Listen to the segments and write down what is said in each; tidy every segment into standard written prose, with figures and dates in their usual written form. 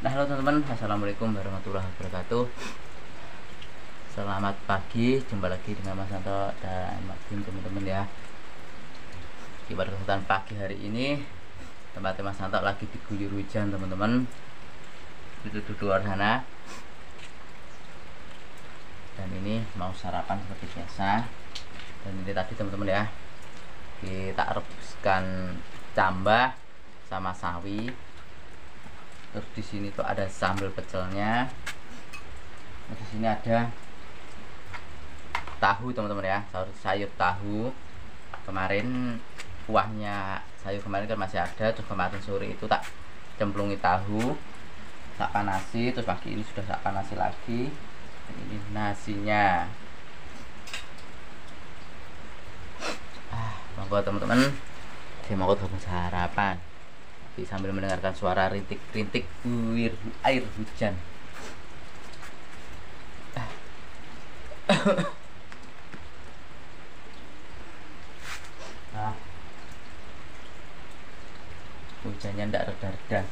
Nah, halo teman-teman, assalamualaikum warahmatullahi wabarakatuh. Selamat pagi, jumpa lagi dengan Mas Santo dan Mbak Kim, teman-teman ya. Di pada kesempatan pagi hari ini, tempatnya Mas Santo lagi diguyur hujan, teman-teman. Itu di luar sana. Dan ini mau sarapan seperti biasa. Dan ini tadi teman-teman ya, kita rebuskan cambah sama sawi. Terus di sini tuh ada sambal pecelnya. Terus di sini ada tahu teman-teman ya, sayur tahu. Kemarin kuahnya sayur kemarin kan masih ada, terus kemarin sore itu tak cemplungi tahu, tak panasi, terus pagi ini sudah tak panasi lagi. Dan ini nasinya. Monggo teman-teman, saya mau sarapan sambil mendengarkan suara rintik-rintik buir air hujan. Hujannya ndak reda-reda.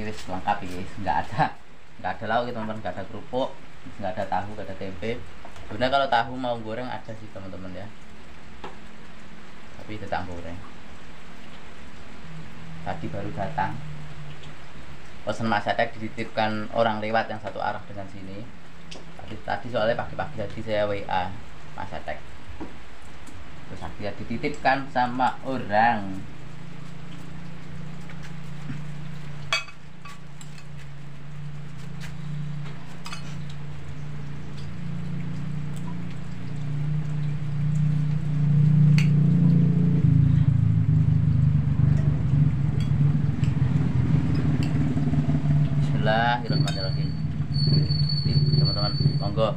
Wis lengkap ya, nggak ada lauk ya teman-teman, nggak ada kerupuk, nggak ada tahu, nggak ada tempe. Sebenarnya kalau tahu mau goreng ada sih teman-teman ya, tapi tetap goreng. Tadi baru datang, pesan masatek dititipkan orang lewat yang satu arah dengan sini. Tadi soalnya pagi-pagi tadi saya WA masatek, terus akhirnya dititipkan sama orang. Bismillahirrahmanirrahim. Teman-teman, monggo.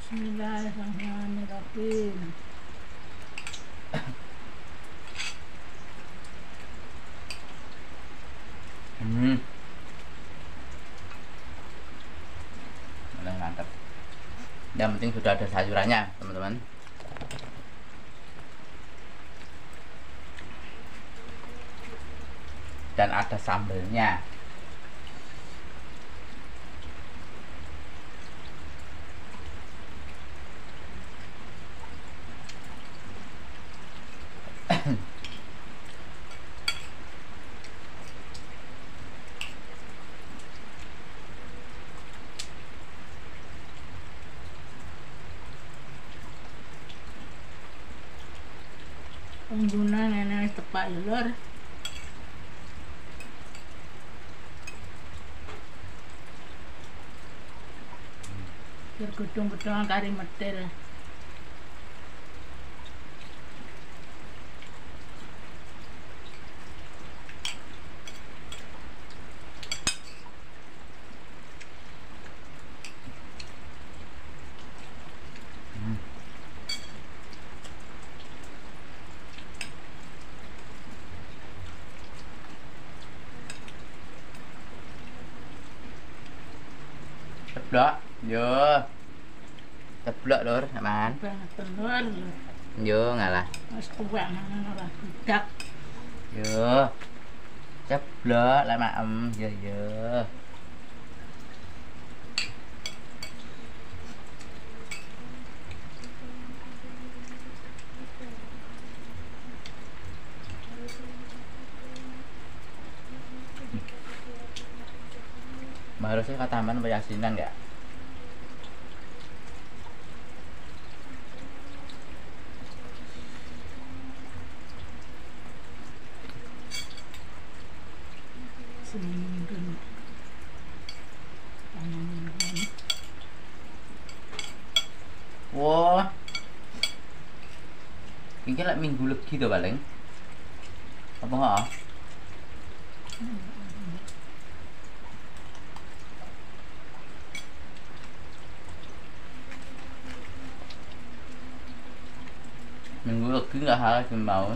Bismillahirrahmanirrahim. Mantap. Yang penting sudah ada sayurannya teman-teman, dan ada sambelnya. Pengguna nenek tepak lur. Biar gedung-gedungan kari medel. ceblok. Yo. Ceblok lur, aman. Banget telur lur. Yo ngalah. Wis tuwek mangan ora budak. Yo. Ceblok lah maem. Yo yo. Harusnya ke taman Yasinan nggak? Seminggu. Wah, ini lah minggu lagi tuh paling. Apa nggak? Minggu lagi nggak harus mau.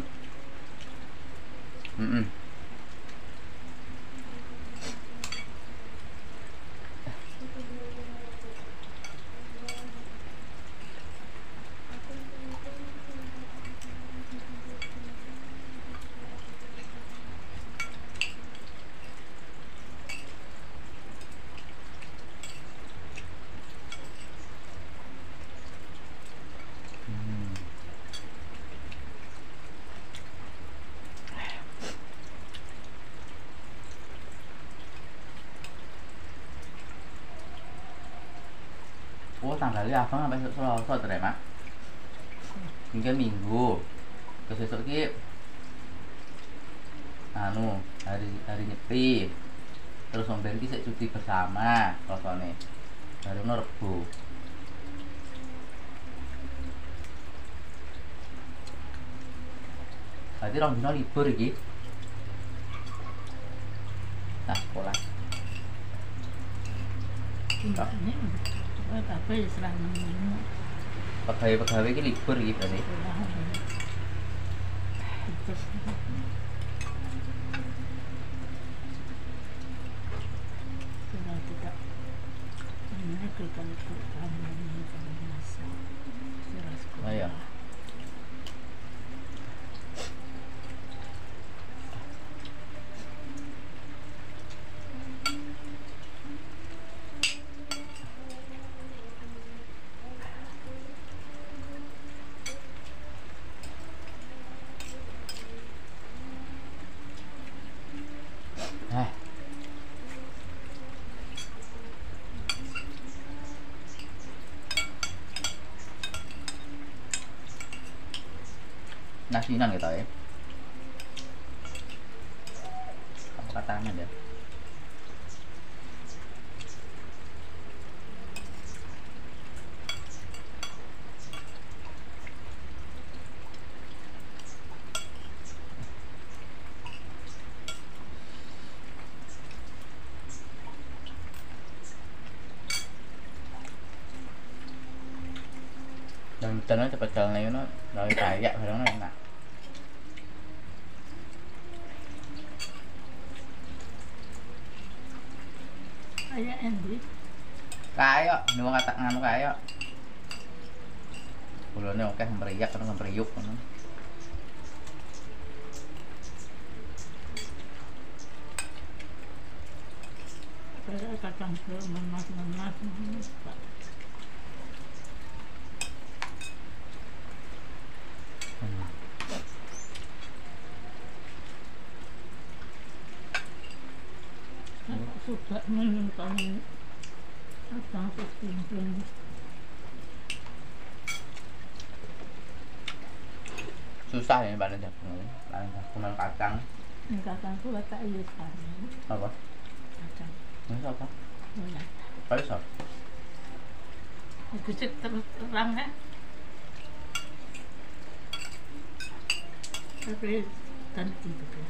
Oh tanggalnya apa sampai Selasa terus mak? Mungkin minggu. Terus besok ki anu hari nyepi. Terus omben ki sik cuti bersama rasane. Baru Rebo. Berarti rong dino libur iki. Nah, sekolah. Ini apa ya serang ini. Pegawai-pegawai iki libur iki berarti. Oh iya. Nasinan gitu ya. Apa katakan ya? Dan nó cepet jalan itu dari kayak kadang enak. Kayak endi? Kayak nuwang kata nganu kayak. Kulone oke meriyak kan meriuk kan. Kayak kacang memas. Suka menonton kacang setimpun. Susah ya panen jagung kacang. Kacang ku tak iya sana. Apa? Kacang. Ini apa? Mulai. Paling sok. Itu cek terang kan? Tapi tanti betul.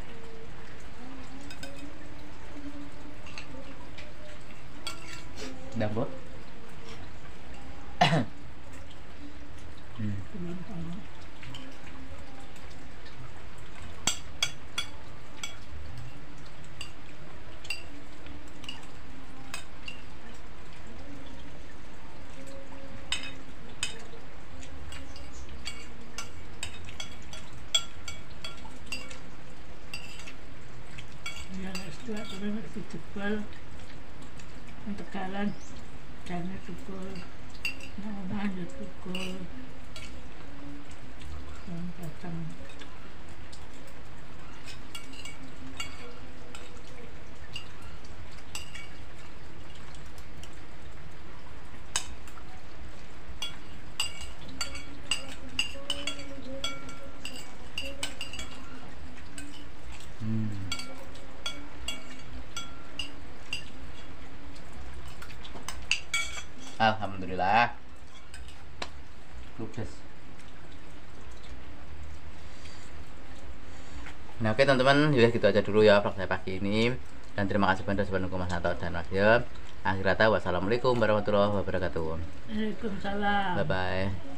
Dapur. Dua turun dijebol. Yang Tegalan jane tukul. Nah, yo tukul. Yang datang. Alhamdulillah ludes. Nah oke teman-teman, ya gitu aja dulu ya vlog saya pagi ini, dan terima kasih banyak sudah menonton Mas Anto dan Radia. Akhir kata wassalamualaikum warahmatullahi wabarakatuh. Waalaikumsalam. Bye bye.